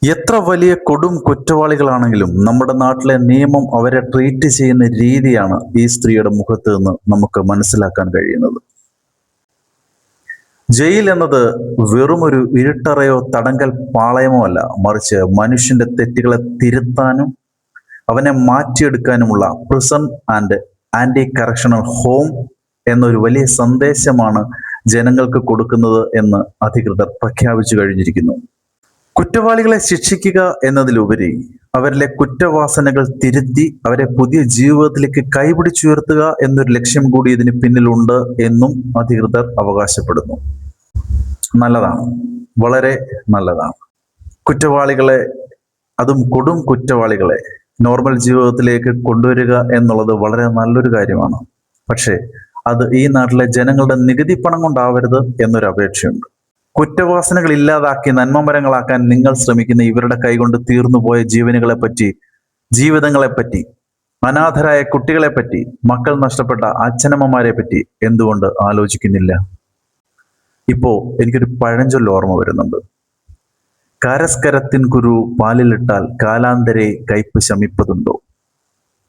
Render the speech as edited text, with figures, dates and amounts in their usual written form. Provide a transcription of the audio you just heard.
എത്ര വലിയ കൊടും കുറ്റവാളികളാണെങ്കിലും നമ്മുടെ നാട്ടിലെ നിയമം അവരെ ട്രീറ്റ് ചെയ്യുന്ന രീതിയാണ് ഈ സ്ത്രീയുടെ മുഖത്ത് നിന്ന് നമുക്ക് മനസ്സിലാക്കാൻ കഴിയുന്നത്. ജയിൽ എന്നത് വെറുമൊരു ഇരുട്ടറയോ തടങ്കൽ പാളയമോ അല്ല, മറിച്ച് മനുഷ്യന്റെ തെറ്റുകളെ തിരുത്താനും അവനെ മാറ്റിയെടുക്കാനുമുള്ള prison and anti correctional home എന്നൊരു വലിയ സന്ദേശമാണ് ജനങ്ങൾക്ക് കൊടുക്കുന്നത് എന്ന് അധികൃതർ പ്രഖ്യാപിച്ചു കഴിഞ്ഞിരിക്കുന്നു. കുറ്റവാളികളെ ശിക്ഷിക്കുക എന്നതിലുപരി അവരിലെ കുറ്റവാസനകൾ തിരുത്തി അവരെ പുതിയ ജീവിതത്തിലേക്ക് കൈപിടിച്ചുയർത്തുക എന്നൊരു ലക്ഷ്യം കൂടി ഇതിന് പിന്നിലുണ്ട് എന്നും അധികൃതർ അവകാശപ്പെടുന്നു. നല്ലതാണ്, വളരെ നല്ലതാണ്. കുറ്റവാളികളെ, അതും കൊടും കുറ്റവാളികളെ നോർമൽ ജീവിതത്തിലേക്ക് കൊണ്ടുവരിക എന്നുള്ളത് വളരെ നല്ലൊരു കാര്യമാണ്. പക്ഷേ അത് ഈ നാട്ടിലെ ജനങ്ങളുടെ നികുതി പണം കൊണ്ടാവരുത് എന്നൊരു അപേക്ഷയുണ്ട്. കുറ്റവാസനകൾ ഇല്ലാതാക്കി നന്മമരങ്ങളാക്കാൻ നിങ്ങൾ ശ്രമിക്കുന്ന ഇവരുടെ കൈകൊണ്ട് തീർന്നുപോയ ജീവനുകളെപ്പറ്റി, ജീവിതങ്ങളെപ്പറ്റി, അനാഥരായ കുട്ടികളെപ്പറ്റി, മക്കൾ നഷ്ടപ്പെട്ട അച്ഛനമ്മമാരെ പറ്റി എന്തുകൊണ്ട് ആലോചിക്കുന്നില്ല? ഇപ്പോ എനിക്കൊരു പഴഞ്ചൊല്ല് ഓർമ്മ വരുന്നുണ്ട്. കരസ്കരത്തിൻ കുരു പാലിലിട്ടാൽ കാലാന്തരെ കയ്പ് ശമിപ്പതുണ്ടോ?